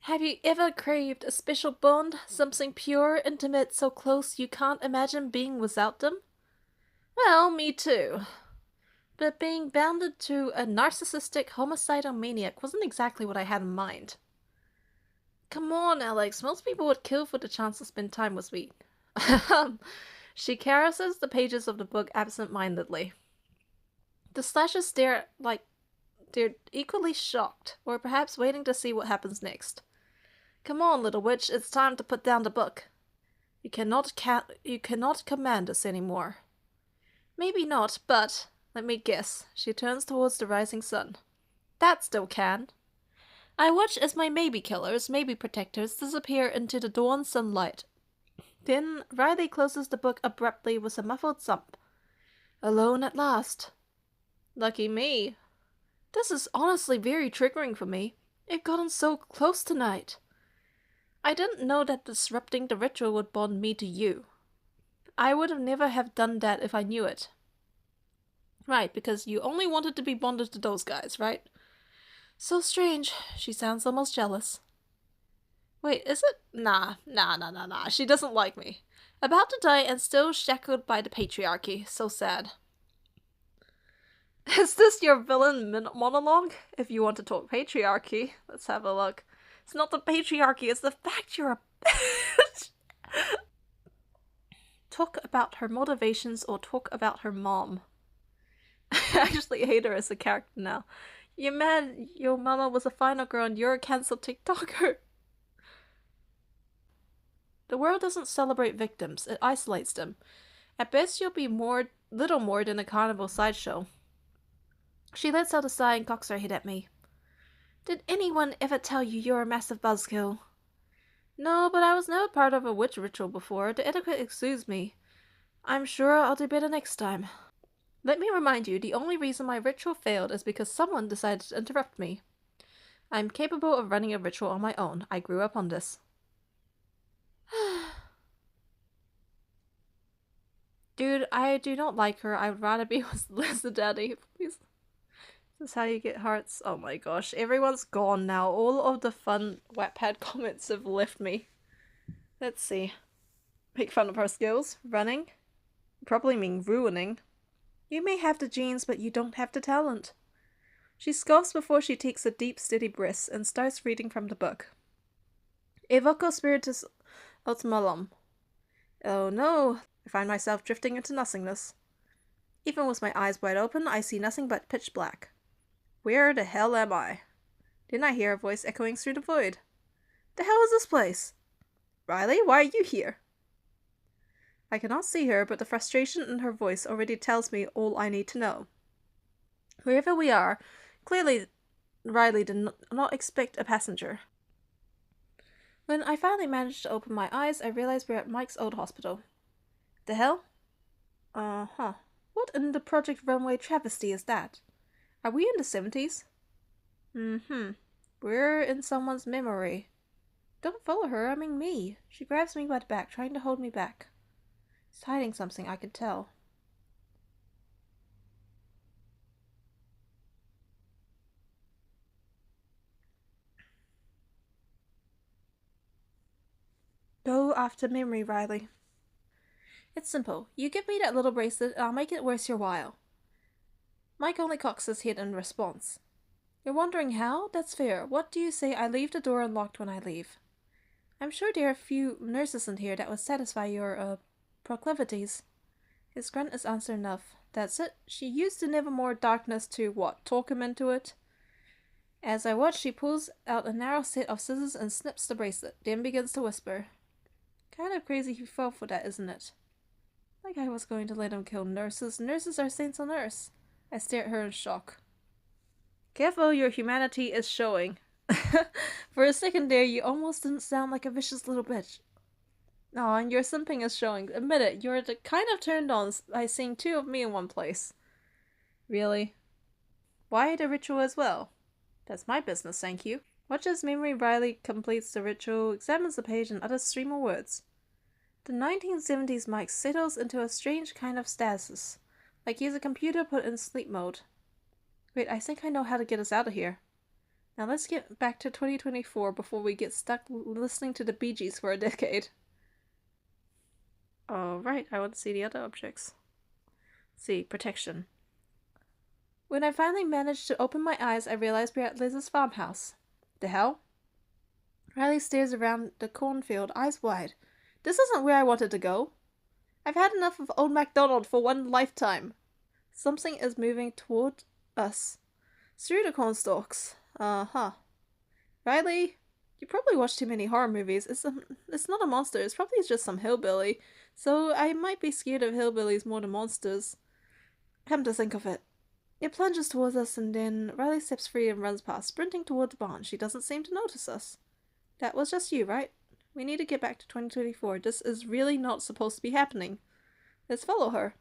Have you ever craved a special bond, something pure, intimate, so close you can't imagine being without them? Well, me too. But being bounded to a narcissistic, homicidal maniac wasn't exactly what I had in mind. Come on, Alex, most people would kill for the chance to spend time with me. She caresses the pages of the book absent-mindedly. The slashes stare like they're equally shocked, or perhaps waiting to see what happens next. Come on, little witch, it's time to put down the book. You cannot command us anymore. Maybe not, but let me guess. She turns towards the rising sun. That still can. I watch as my maybe killers, maybe protectors, disappear into the dawn sunlight. Then Riley closes the book abruptly with a muffled thump. Alone at last. Lucky me. This is honestly very triggering for me. I've gotten so close tonight. I didn't know that disrupting the ritual would bond me to you. I would have never have done that if I knew it. Right, because you only wanted to be bonded to those guys, right? So strange. She sounds almost jealous. Wait, is it? Nah. She doesn't like me. About to die and still shackled by the patriarchy. So sad. Is this your villain monologue? If you want to talk patriarchy, let's have a look. It's not the patriarchy, it's the fact you're a bitch. Talk about her motivations or talk about her mom. I actually hate her as a character now. You're mad your mama was a final girl and you're a cancelled TikToker. The world doesn't celebrate victims, it isolates them. At best you'll be little more than a carnival sideshow. She lets out a sigh and cocks her head at me. Did anyone ever tell you you're a massive buzzkill? No, but I was never part of a witch ritual before. The etiquette exudes me. I'm sure I'll do better next time. Let me remind you, the only reason my ritual failed is because someone decided to interrupt me. I'm capable of running a ritual on my own. I grew up on this. Dude, I do not like her. I would rather be with Liz the Daddy, please. This is how you get hearts. Oh my gosh, everyone's gone now. All of the fun Wattpad comments have left me. Let's see. Make fun of her skills. Running. Probably mean ruining. You may have the genes, but you don't have the talent. She scoffs before she takes a deep, steady breath and starts reading from the book. Evoco Spiritus Ultimalum. Oh no, I find myself drifting into nothingness. Even with my eyes wide open, I see nothing but pitch black. Where the hell am I? Then I hear a voice echoing through the void. The hell is this place? Riley, why are you here? I cannot see her, but the frustration in her voice already tells me all I need to know. Wherever we are, clearly Riley did not expect a passenger. When I finally managed to open my eyes, I realized we're at Mike's old hospital. The hell? Uh-huh. What in the Project Runway travesty is that? Are we in the 70s? We're in someone's memory. Don't follow her, I mean me. She grabs me by the back, trying to hold me back. She's hiding something, I could tell. Go after memory, Riley. It's simple. You give me that little bracelet and I'll make it worth your while. Mike only cocks his head in response. You're wondering how? That's fair. What do you say I leave the door unlocked when I leave? I'm sure there are a few nurses in here that would satisfy your, proclivities. His grunt is answer enough. That's it. She used the nevermore darkness to, what, talk him into it? As I watch, she pulls out a narrow set of scissors and snips the bracelet, then begins to whisper. Kind of crazy he fell for that, isn't it? Like I was going to let him kill nurses. Nurses are saints on earth. I stare at her in shock. Careful, your humanity is showing. For a second there, you almost didn't sound like a vicious little bitch. Oh, and your simping is showing. Admit it, you're the kind of turned on by seeing two of me in one place. Really? Why the ritual as well? That's my business, thank you. Watch as Memory Riley completes the ritual, examines the page, and utters three more words. The 1970s Mike settles into a strange kind of stasis, like he's a computer put in sleep mode. Wait, I think I know how to get us out of here. Now let's get back to 2024 before we get stuck listening to the Bee Gees for a decade. Alright, I want to see the other objects. See, protection. When I finally managed to open my eyes, I realized we're at Liz's farmhouse. The hell? Riley stares around the cornfield, eyes wide. This isn't where I wanted to go. I've had enough of Old MacDonald for one lifetime. Something is moving toward us. Through the cornstalks. Uh-huh. Riley, you probably watch too many horror movies. It's not a monster, it's probably just some hillbilly. So I might be scared of hillbillies more than monsters. Come to think of it. It plunges towards us and then Riley steps free and runs past, sprinting toward the barn. She doesn't seem to notice us. That was just you, right? We need to get back to 2024. This is really not supposed to be happening. Let's follow her.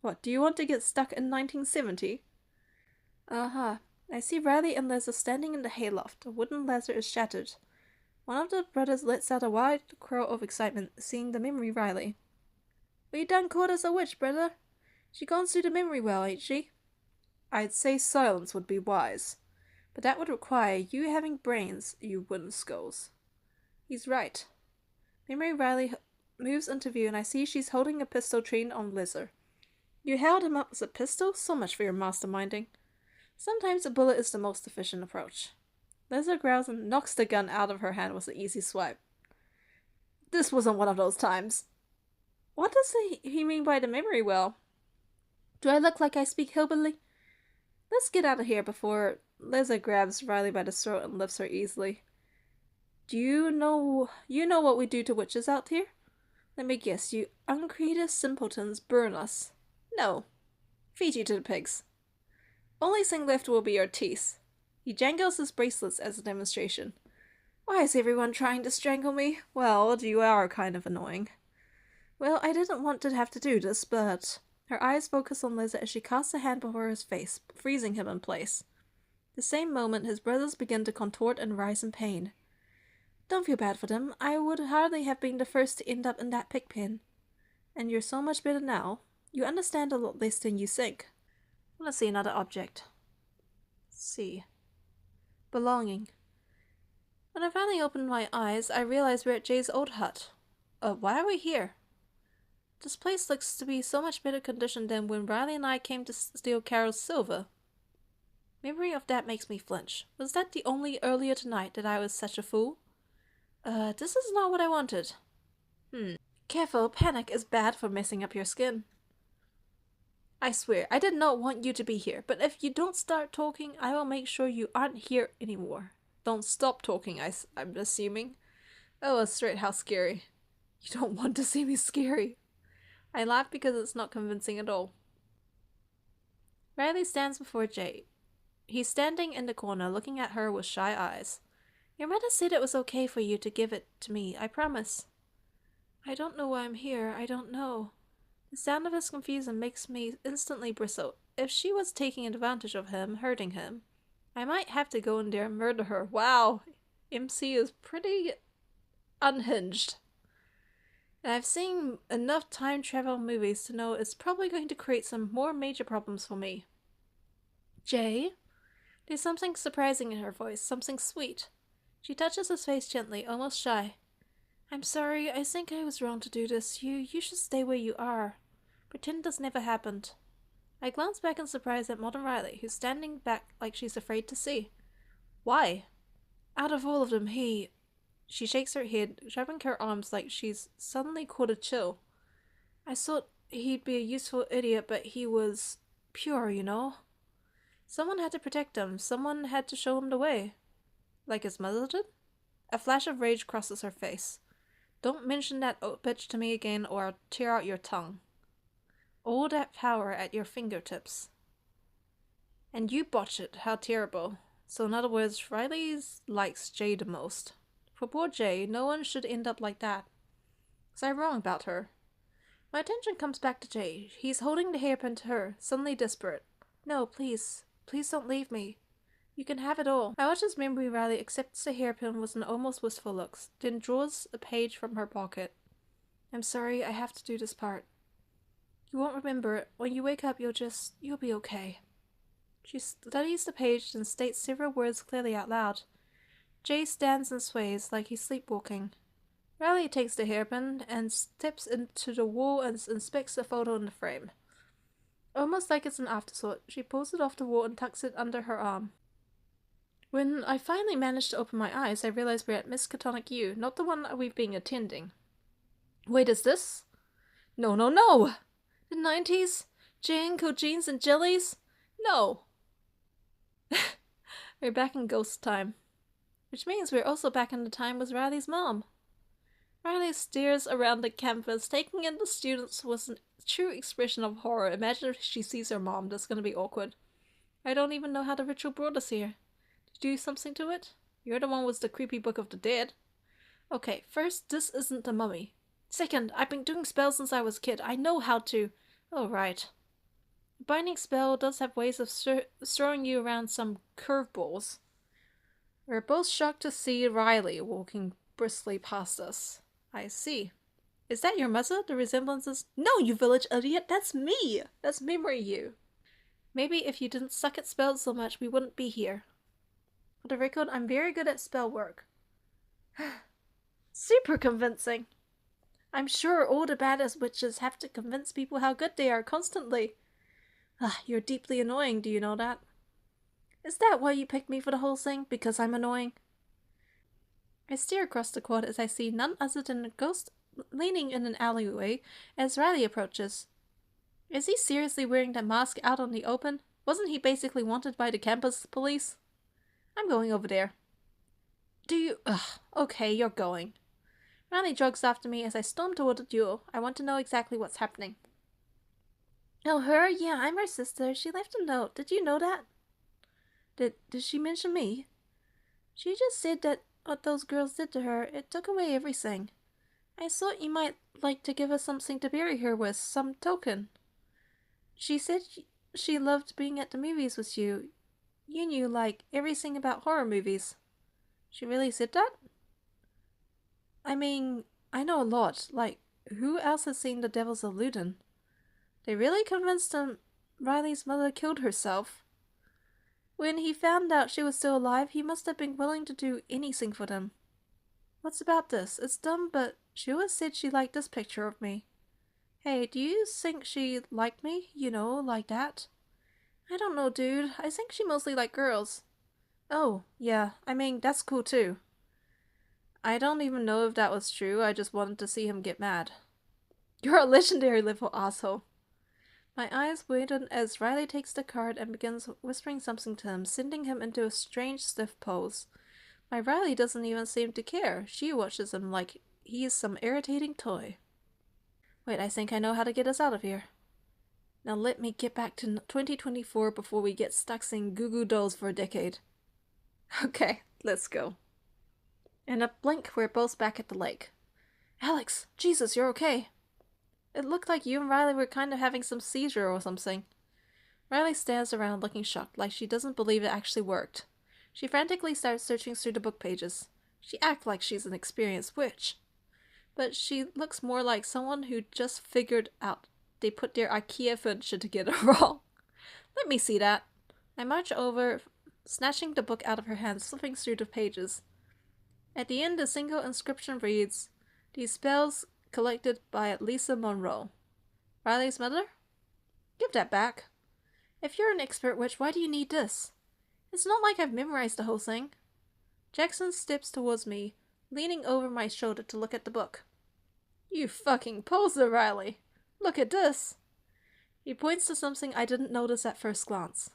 What, do you want to get stuck in 1970? Uh-huh. I see Riley and Liz are standing in the hayloft. The wooden ladder is shattered. One of the brothers lets out a wild crow of excitement, seeing the memory Riley. We done caught us a witch, brother. She gone through the memory well, ain't she? I'd say silence would be wise, but that would require you having brains, you wooden skulls. He's right. Memory Riley moves into view and I see she's holding a pistol trained on Lizard. You held him up as a pistol? So much for your masterminding. Sometimes a bullet is the most efficient approach. Lizard growls and knocks the gun out of her hand with an easy swipe. This wasn't one of those times. What does he mean by the memory well? Do I look like I speak hillbilly? Let's get out of here before Lizard grabs Riley by the throat and lifts her easily. Do you know what we do to witches out here? Let me guess, you uncreative simpletons burn us. No. Feed you to the pigs. Only thing left will be your teeth. He jangles his bracelets as a demonstration. Why is everyone trying to strangle me? Well, you are kind of annoying. Well, I didn't want to have to do this, but... Her eyes focus on Lizard as she casts a hand before his face, freezing him in place. The same moment, his brothers begin to contort and rise in pain. Don't feel bad for them. I would hardly have been the first to end up in that pig pen. And you're so much better now. You understand a lot less than you think. Let's see another object. See. Belonging. When I finally opened my eyes, I realized we're at Jay's old hut. Why are we here? This place looks to be so much better condition than when Riley and I came to steal Carol's silver. Memory of that makes me flinch. Was that the only earlier tonight that I was such a fool? This is not what I wanted. Careful, panic is bad for messing up your skin. I swear, I did not want you to be here, but if you don't start talking, I will make sure you aren't here anymore. Don't stop talking, I'm assuming. Oh, a straight, how scary. You don't want to see me scary. I laugh because it's not convincing at all. Riley stands before Jay. He's standing in the corner, looking at her with shy eyes. Your mother said it was okay for you to give it to me, I promise. I don't know why I'm here, I don't know. The sound of his confusion makes me instantly bristle. If she was taking advantage of him, hurting him, I might have to go in there and murder her. Wow, MC is pretty unhinged. And I've seen enough time travel movies to know it's probably going to create some more major problems for me. Jay? There's something surprising in her voice, something sweet. She touches his face gently, almost shy. I'm sorry, I think I was wrong to do this. You should stay where you are. Pretend this never happened. I glance back in surprise at Modern Riley, who's standing back like she's afraid to see. Why? Out of all of them, he... She shakes her head, rubbing her arms like she's suddenly caught a chill. I thought he'd be a useful idiot, but he was pure, you know? Someone had to protect him. Someone had to show him the way. Like his mother did? A flash of rage crosses her face. Don't mention that bitch to me again or I'll tear out your tongue. All that power at your fingertips. And you botch it. How terrible. So in other words, Riley likes Jay the most. For poor Jay, no one should end up like that. Was I wrong about her? My attention comes back to Jay. He's holding the hairpin to her, suddenly desperate. No, please. Please don't leave me. You can have it all. I watch as Memory Riley accepts the hairpin with an almost wistful look, then draws a page from her pocket. I'm sorry, I have to do this part. You won't remember it. When you wake up, you'll be okay. She studies the page and states several words clearly out loud. Jay stands and sways like he's sleepwalking. Riley takes the hairpin and steps into the wall and inspects the photo in the frame. Almost like it's an afterthought, she pulls it off the wall and tucks it under her arm. When I finally manage to open my eyes, I realize we're at Miskatonic U, not the one we've been attending. Wait, is this? No, no, no! The 90s? Janko jeans and jellies? No! We're back in ghost time. Which means we're also back in the time with Riley's mom. Riley stares around the campus, taking in the students with a true expression of horror. Imagine if she sees her mom, that's gonna be awkward. I don't even know how the ritual brought us here. Did you do something to it? You're the one with the creepy Book of the Dead. Okay, first, this isn't the mummy. Second, I've been doing spells since I was a kid. I know how to... Oh, right. The binding spell does have ways of throwing you around some curveballs. We're both shocked to see Riley walking briskly past us. I see. Is that your mother? The resemblance is... No, you village idiot! That's me! That's Memory You. Maybe if you didn't suck at spells so much, we wouldn't be here. For the record, I'm very good at spell work. Super convincing! I'm sure all the badass witches have to convince people how good they are constantly. You're deeply annoying, do you know that? Is that why you picked me for the whole thing? Because I'm annoying? I stare across the quad as I see none other than a ghost leaning in an alleyway as Riley approaches. Is he seriously wearing that mask out on the open? Wasn't he basically wanted by the campus police? I'm going over there. Do you... okay, you're going. Riley jogs after me as I storm toward the duel. I want to know exactly what's happening. Oh, her? Yeah, I'm her sister. She left a note. Did you know that? Did she mention me? She just said that what those girls did to her, it took away everything. I thought you might like to give us something to bury her with, some token. She said she loved being at the movies with you. You knew, like, everything about horror movies. She really said that? I mean, I know a lot. Like, who else has seen The Devil's a Ludin? They really convinced him Riley's mother killed herself. When he found out she was still alive, he must have been willing to do anything for them. What's about this? It's dumb, but she always said she liked this picture of me. Hey, do you think she liked me? You know, like that? I don't know, dude. I think she mostly liked girls. Oh, yeah. I mean, that's cool too. I don't even know if that was true. I just wanted to see him get mad. You're a legendary little asshole. My eyes widen as Riley takes the card and begins whispering something to him, sending him into a strange, stiff pose. My Riley doesn't even seem to care. She watches him like he is some irritating toy. Wait, I think I know how to get us out of here. Now let me get back to 2024 before we get stuck seeing Goo Goo Dolls for a decade. Okay, let's go. In a blink, we're both back at the lake. Alex, Jesus, you're okay. It looked like you and Riley were kind of having some seizure or something. Riley stands around looking shocked, like she doesn't believe it actually worked. She frantically starts searching through the book pages. She acts like she's an experienced witch. But she looks more like someone who just figured out they put their IKEA furniture together wrong. Let me see that. I march over, snatching the book out of her hands, flipping through the pages. At the end, a single inscription reads, "These spells collected by Lisa Monroe." Riley's mother? Give that back. If you're an expert witch, why do you need this? It's not like I've memorized the whole thing. Jackson steps towards me, leaning over my shoulder to look at the book. You fucking poser, Riley. Look at this. He points to something I didn't notice at first glance.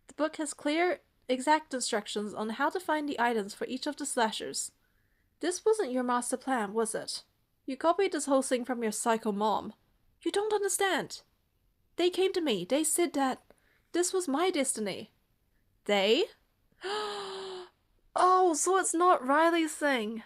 The book has clear, exact instructions on how to find the items for each of the slashers. This wasn't your master plan, was it? You copied this whole thing from your psycho mom. You don't understand. They came to me. They said that this was my destiny. They? Oh, so it's not Riley's thing.